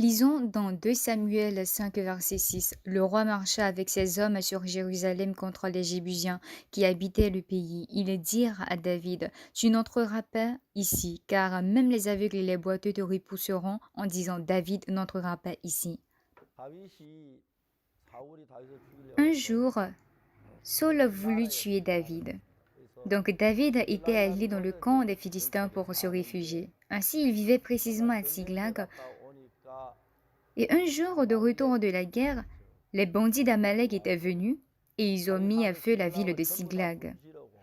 Lisons dans 2 Samuel 5, verset 6. Le roi marcha avec ses hommes sur Jérusalem contre les Jébusiens qui habitaient le pays. Ils dirent à David, tu n'entreras pas ici, car même les aveugles et les boiteux te repousseront en disant, David n'entrera pas ici. 다윗이 사울이 다윗을 죽이려고 Un 해서 jour, Saul voulut tuer David. 그래서 Donc David était 길갈에 allé 가서 dans le 원래 camp des 그 Philistins 전쟁터를 pour se 다 하는데 réfugier. Ainsi, il vivait 그러다 précisément à 전쟁터에 Tsiglag. 갔다 오니까 Et un jour, de retour de la guerre, les bandits d'Amalek étaient 와서 venus et ils ont 자기 mis à 사는 feu la ville 신랑을 de 전부 다 Siglag. 죽이시려고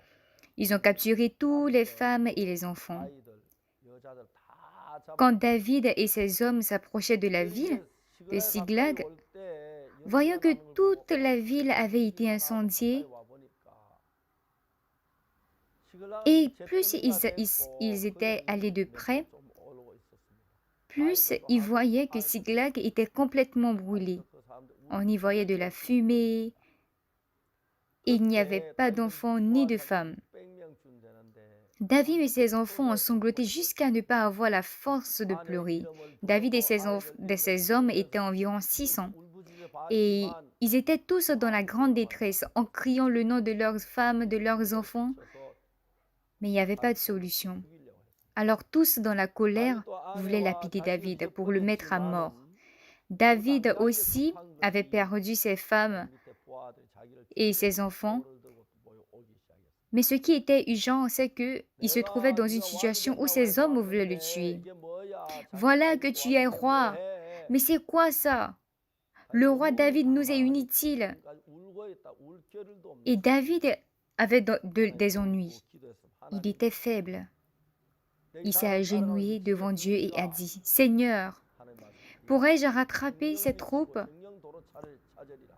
Ils ont 그렇게 capturé tous les 밤새 femmes et les enfants. 아이들, 여자들 다 Quand 잡아갔어요. David et ses hommes s'approchaient de la 그래서 ville 이제 de 시그라에 가까이 Siglag, 올 때 voyant 연기가 que 나는 걸 보고 toute la ville avait été 가까이 incendiée, 와 보니까 시글락이 et plus 재정리가 됐고 ils étaient allés de 그림도 près, 좀 오르고 있었습니다. plus 아이들도 ils 아주 voyaient que 아이들 Siglag était complètement brûlé. 아직도 그 사람들 On y voyait de la 울면서 fumée 있습니다. et il n'y avait 그때 pas 다윗은 d'enfants ni de 부하가 femmes. 600명쯤 되는데 David et 아무도 ses enfants ont 토로할 sangloté 수가 jusqu'à ne 없었습니다. pas avoir la force de 아내 pleurer. 이름을 David et 부르고 아이들 de 이름을 ses hommes étaient 부르면서 environ 그렇게 600. 울부짖어 Et 봤지만 ils étaient tous dans la grande 아무도 소용을 détresse, en 없었습니다. criant le nom de leurs femmes, de leurs 그걸 enfants, 붙여서 mais il n'y avait pas de 다윗을 solution. 죽이려고 했습니다. Alors tous, dans la colère, 다윗도 voulaient 아내와 lapider 자식을 David pour le mettre à mort. 덮어냈지만은 그 David 당장에 aussi 급한 avait 것이 perdu ses 그 femmes 밑에 부하들이 자기를 et 죽이려고 ses enfants. 돌을 들고 모여오기 시작했습니다. Mais ce qui était urgent, c'est qu'il se trouvait 내가 dans une 네가 왕이 situation où 된다고 ses 해서 hommes voulaient le 왔는데 tuer. 이게 뭐야? 자기 Voilà 딸이 que tu es 왕인데 roi. 뭐해? Mais c'est quoi ça? 다윗이 Le roi 너무 David nous est 당황하니까 inutile. 지금까지 울고 있다. 울 겨를도 없는 Et 상태. David avait des 하나님께 묻고 ennuis. 기도했습니다. Il 하나님, était faible. 내 이 Il s'est 사람을 따라가는 agenouillé 육신의 devant Dieu et a 군대가 dit, Seigneur, 하나님 말씀하십니다. pourrais-je rattraper 정령 ces 미치고 troupes? 정령 도로 찾으리라.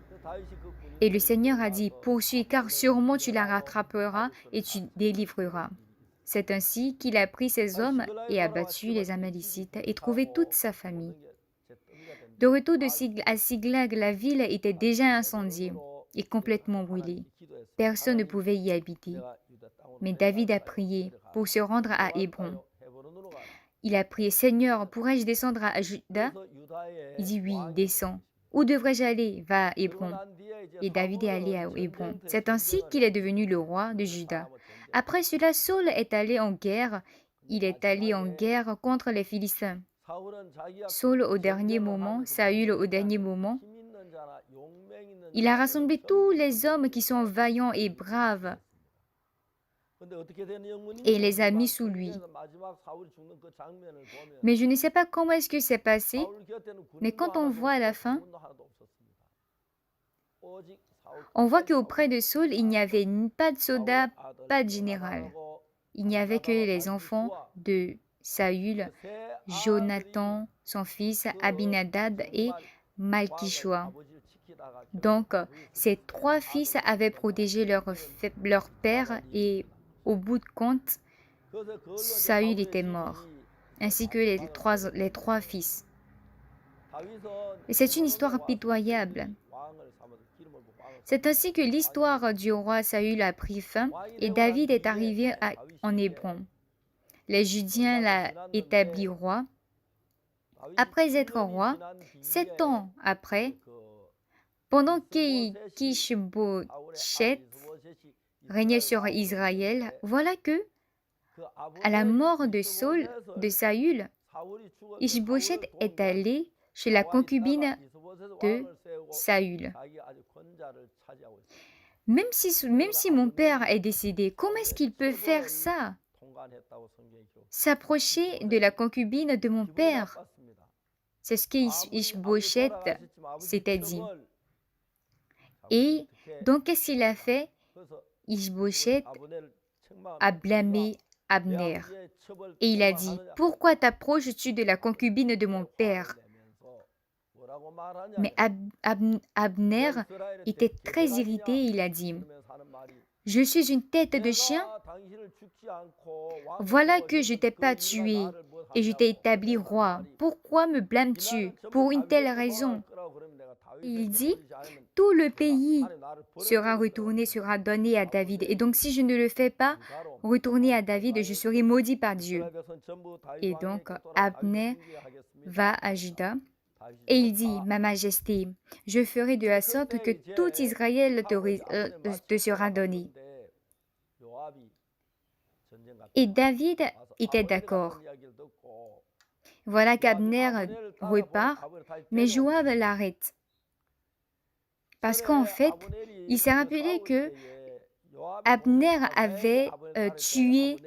그래서 다윗이 그 Et le 군인들을 Seigneur a dit, 데려와서 poursuis, car 사울을 sûrement tu la 밀어내고 rattraperas 아비스를 et tu 다스리고 délivreras. 이런 일이 있습니다. C'est ainsi qu'il a pris ses 다시 hommes 시글라에 et a 돌아와 battu 집을 les Amalicites et trouvé toute 일으키고 sa famille. 모든 게 재정리가 De 됐는데 retour 다윗은 à Siglag, la ville était déjà incendiée 헤브론으로 et complètement 이동하고 brûlée. 하나님께 기도했습니다. Personne ne 하나님, pouvait y habiter. 내가 유다 땅으로 Mais David a 내려갈까요? prié 내려가라. pour se rendre à 어디로 Hébron. 갈까요? 헤브론으로 가라. Il a prié, Seigneur, pourrais-je descendre à Juda? 그래서 Il 유다의 dit, oui, 왕이 되게 descends. 되십니다. Où devrais-je aller? Va à 그러고 Hébron. 난 뒤에 이제 Et David est allé 사울은 à Hébron. 전쟁터에 C'est ainsi 전쟁을 qu'il est 해서 devenu le roi de 이스라엘 Juda. 사람을 전쟁을 Après cela, Saul est allé en guerre. 근데 Il est allé en 마지막에 guerre contre les Philistins. 사울은 자기가 Saul au dernier 전쟁을 moment, 하면서 Saül au 모든 dernier 자는 moment, 힘 있는 자나 용맹 있는 il a 자들을 rassemblé tous 전부 les hommes qui sont 죽였고 vaillants et braves 근데 어떻게 된 et 영문인지 les a mis 모르지만 sous lui. 성경에서 마지막 사울이 죽는 그 장면을 Mais je 보면 ne sais pas comment est-ce que c'est passé, 사울 곁에는 mais 군인도 quand on 하나도 voit à la 없고 fin, 장군도 하나도 없었습니다. 오직 사울 on voit 끝까지 qu'auprès de Saul, il n'y avait pas de 사울의 soldat, 아들 pas de général. 요나단하고 Il n'y avait que 아비나답과 les 다윗의 enfants 부하 de Saül, 그세 아들이 Jonathan, son fils, 그 Abinadab et 정말 왕을 Malchishua. 아버지를 지키다가 Donc, 결국 ces 세 trois fils 아들을 avaient 죽였다. protégé leur père et au bout de compte, 그래서 그걸로 이제 Saül 사울의 était 집이 mort, 그 ainsi que 망을 les trois 하게 fils. 다윗은 Et c'est une histoire 헤브론에 와서 pitoyable. 친히 왕을 삼아서 기름을 부어 왕을 C'est ainsi que 삼아서 l'histoire du roi Saül a pris fin 왕이 et 되고 난 David est 뒤에 arrivé en 다윗이 Hébron. Les Judiens 얼마 l'ont 더 établi 지났는데 roi. 다윗이 Après être 7년이 roi, 지난 7 뒤에 ans après, 그 pendant 이스보셋이 사울의 qu'Ishbosheth 이스보셋이 régnait 이스라엘 sur 왕으로 Israël, 됐는데 voilà que, 그 à la 아버지 mort de Saül, de 이스보셋을 Saül, 사울이 죽었을 때 Ishbosheth 사울을 est 도우게 allé chez la 나와 있다가 concubine 이스보셋 de 왕을 세우고 Saül. 자기가 아주 권자를 차지하고 있습니다. Même si mon père est décédé, comment est-ce qu'il peut faire ça? 통관했다고 성경이 기록. S'approcher de la concubine de mon 기분이 père. 나빴습니다. C'est ce que 아버지 Ishbosheth 돌아가셨지만 아버지 s'était dit. 첩을 Et 어떻게 donc, qu'est-ce qu'il a fait? 그래서 Ishbosheth 아브넬을 책망하는 a 거야. blâmé 내 Abner. 아버지의 첩을 Et il a dit, 책망하느냐? pourquoi t'approches-tu de la concubine de mon père? 화를 내면서 뭐라고 말하냐? Mais Abner 이스라엘의 était très 대가리냐? irrité, il a dit, 그러면서 하는 말이 je suis une tête de chien, 내가 당신을 죽지 않고 왕을 voilà que je 세워줬는데 t'ai 그 pas 이유가 tué 나를 뭐 et je t'ai 하냐고. établi 그러면서 하는 roi. 말이 Pourquoi me 이날은 blâmes-tu 전부 pour une telle 다윗에게로 raison? 돌아갈 거라고 그러면 내가 Il dit, tout le pays sera retourné, sera donné à David. Et donc, si je ne le fais pas retourner à David, je serai maudit par Dieu. Et donc, Abner va à Juda et il dit, Ma Majesté, je ferai de la sorte que tout Israël te sera donné. Et David était d'accord. Voilà qu'Abner repart, mais Joab l'arrête. Parce qu'en fait, il s'est rappelé que Abner avait tué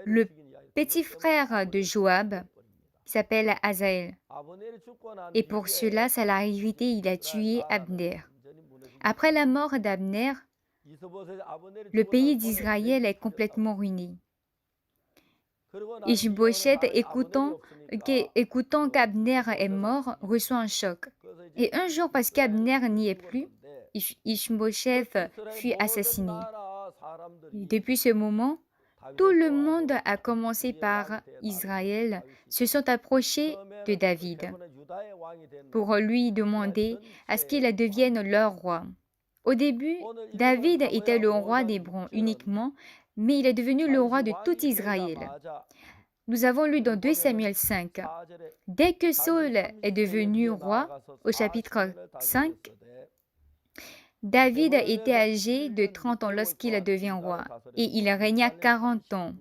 le petit frère de Joab, qui s'appelle Asaël. Et pour cela, ça l'a irrité, il a tué Abner. Après la mort d'Abner, le pays d'Israël est complètement ruiné. Ishbosheth, écoutant qu'Abner est mort, reçoit un choc. Et un jour, parce qu'Abner n'y est plus, Ishbosheth fut assassiné. Et depuis ce moment, tout le monde, à commencer par Israël, se sont approchés de David pour lui demander à ce qu'il devienne leur roi. Au début, David était le roi d'Hébron uniquement, mais il est devenu le roi de tout Israël. Nous avons lu dans 2 Samuel 5. Dès que Saül est devenu roi, au chapitre 5, David était âgé de 30 ans lorsqu'il devient roi, et il régna 40 ans.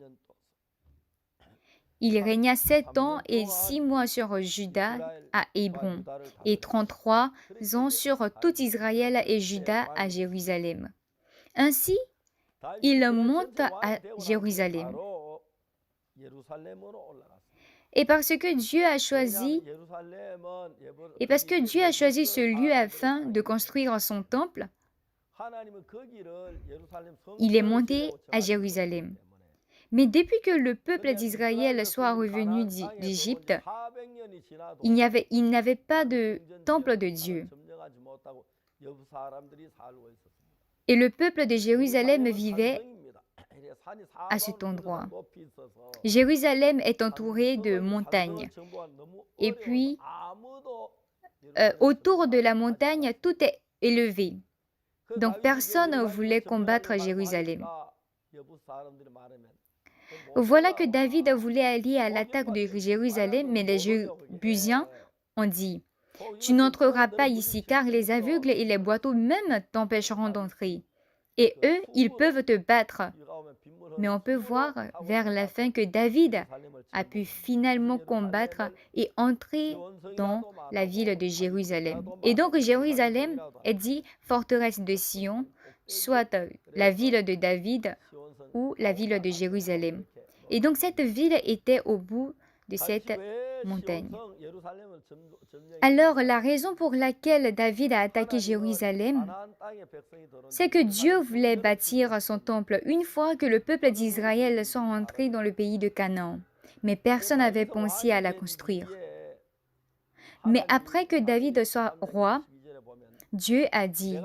Il régna 7 ans et 6 mois sur Juda à Hébron, et 33 ans sur tout Israël et Juda à Jérusalem. Ainsi, il monte à Jérusalem. Et parce que Dieu a choisi ce lieu afin de construire son temple, il est monté à Jérusalem. Mais depuis que le peuple d'Israël soit revenu d'Égypte, il n'avait pas de temple de Dieu. Et le peuple de Jérusalem vivait à cet endroit. Jérusalem est entourée de montagnes. Et puis, autour de la montagne, tout est élevé. Donc, personne ne voulait combattre Jérusalem. Voilà que David voulait aller à l'attaque de Jérusalem, mais les Jébusiens ont dit, « Tu n'entreras pas ici, car les aveugles et les boiteux même t'empêcheront d'entrer. Et eux, ils peuvent te battre. » Mais on peut voir vers la fin que David a pu finalement combattre et entrer dans la ville de Jérusalem. Et donc Jérusalem est dit forteresse de Sion, soit la ville de David ou la ville de Jérusalem. Et donc cette ville était au bout de cette montagne. Alors la raison pour laquelle David a attaqué Jérusalem, c'est que Dieu voulait bâtir son temple une fois que le peuple d'Israël soit entré dans le pays de Canaan. Mais personne n'avait pensé à la construire. Mais après que David soit roi, Dieu a dit,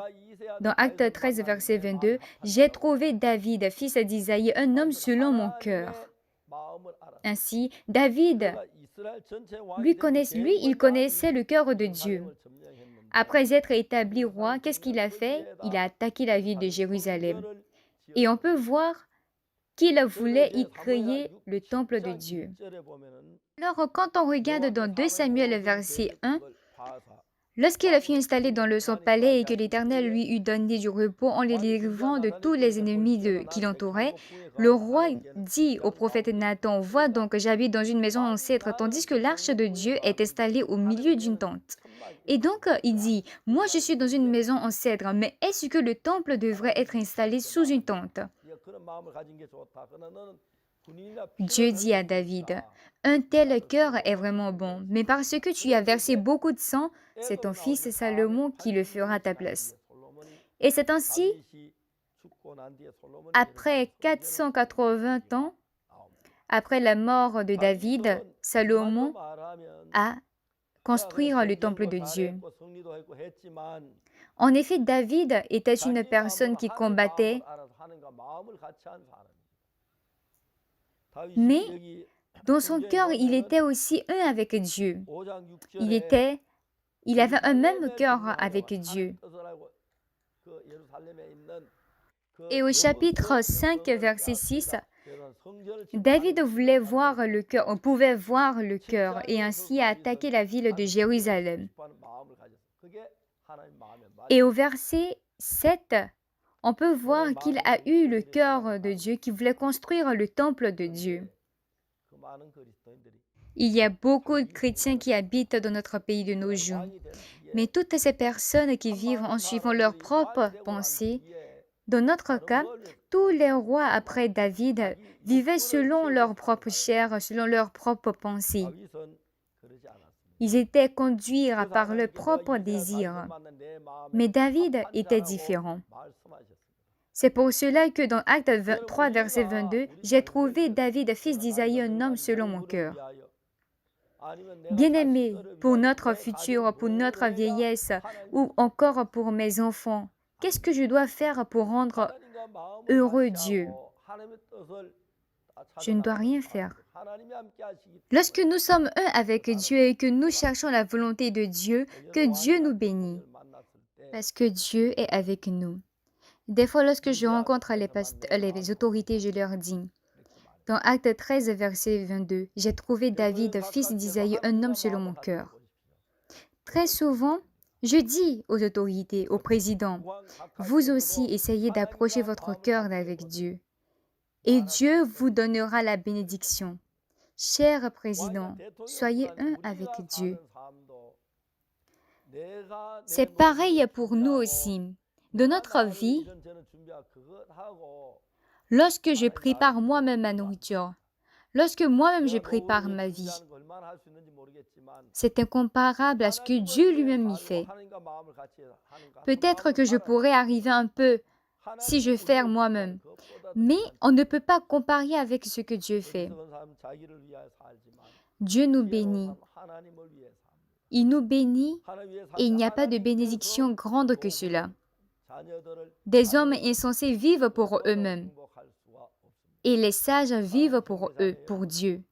dans Acte 13, verset 22, « J'ai trouvé David, fils d'Isaïe, un homme selon mon cœur. » Ainsi, David, il connaissait le cœur de Dieu. Après être établi roi, qu'est-ce qu'il a fait? Il a attaqué la ville de Jérusalem. Et on peut voir qu'il voulait y créer le temple de Dieu. Alors, quand on regarde dans 2 Samuel, verset 1, lorsqu'il fut installé dans son palais et que l'Éternel lui eut donné du repos en les délivrant de tous les ennemis qui l'entouraient, le roi dit au prophète Nathan, « Vois donc, j'habite dans une maison en cèdre, tandis que l'arche de Dieu est installée au milieu d'une tente. » Et donc, il dit, « Moi, je suis dans une maison en cèdre, mais est-ce que le temple devrait être installé sous une tente? » Dieu dit à David, « Un tel cœur est vraiment bon, mais parce que tu as versé beaucoup de sang, c'est ton fils Salomon qui le fera à ta place. » Et c'est ainsi, après 480 ans, après la mort de David, Salomon a construit le temple de Dieu. En effet, David était une personne qui combattait, mais dans son cœur, il était aussi un avec Dieu. Il était Il avait un même cœur avec Dieu. Et au chapitre 5, verset 6, David voulait voir le cœur, on pouvait voir le cœur et ainsi attaquer la ville de Jérusalem. Et au verset 7, on peut voir qu'il a eu le cœur de Dieu, qu'il voulait construire le temple de Dieu. Il y a beaucoup de chrétiens qui habitent dans notre pays de nos jours. Mais toutes ces personnes qui vivent en suivant leurs propres pensées, dans notre cas, tous les rois après David vivaient selon leur propre chair, selon leurs propres pensées. Ils étaient conduits par leurs propres désirs. Mais David était différent. C'est pour cela que dans Acte 3, verset 22, j'ai trouvé David, fils d'Isaïe, un homme selon mon cœur. Bien-aimé, pour notre futur, pour notre vieillesse, ou encore pour mes enfants, qu'est-ce que je dois faire pour rendre heureux Dieu? Je ne dois rien faire. Lorsque nous sommes un avec Dieu et que nous cherchons la volonté de Dieu, que Dieu nous bénisse, parce que Dieu est avec nous. Des fois, lorsque je rencontre les autorités, je leur dis, dans Acte 13, verset 22, j'ai trouvé David, fils d'Isaïe, un homme selon mon cœur. Très souvent, je dis aux autorités, aux présidents, vous aussi essayez d'approcher votre cœur avec Dieu. Et Dieu vous donnera la bénédiction. Cher président, soyez un avec Dieu. C'est pareil pour nous aussi. Dans notre vie, lorsque je prépare moi-même ma nourriture, lorsque moi-même je prépare ma vie, c'est incomparable à ce que Dieu lui-même y fait. Peut-être que je pourrais arriver un peu si je fais moi-même, mais on ne peut pas comparer avec ce que Dieu fait. Dieu nous bénit. Il nous bénit et il n'y a pas de bénédiction grande que cela. Des hommes insensés vivent pour eux-mêmes et les sages vivent pour eux, pour Dieu.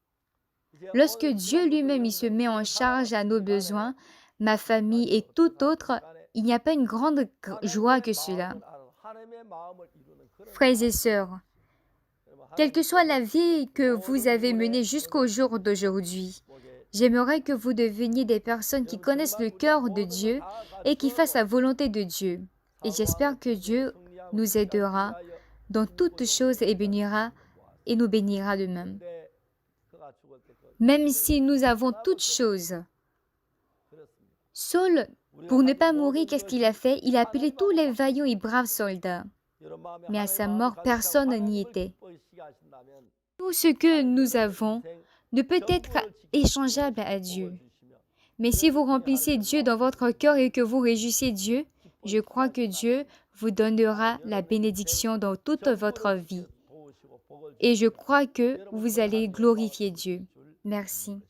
Lorsque Dieu lui-même il se met en charge à nos besoins, ma famille et tout autre, il n'y a pas une grande joie que cela. Frères et sœurs, quelle que soit la vie que vous avez menée jusqu'au jour d'aujourd'hui, j'aimerais que vous deveniez des personnes qui connaissent le cœur de Dieu et qui fassent la volonté de Dieu. Et j'espère que Dieu nous aidera dans toutes choses et bénira et nous bénira de même. Même si nous avons toutes choses. Saul, pour ne pas mourir, qu'est-ce qu'il a fait? Il a appelé tous les vaillants et braves soldats. Mais à sa mort, personne n'y était. Tout ce que nous avons ne peut être échangeable à Dieu. Mais si vous remplissez Dieu dans votre cœur et que vous réjouissez Dieu, je crois que Dieu vous donnera la bénédiction dans toute votre vie. Et je crois que vous allez glorifier Dieu. Merci.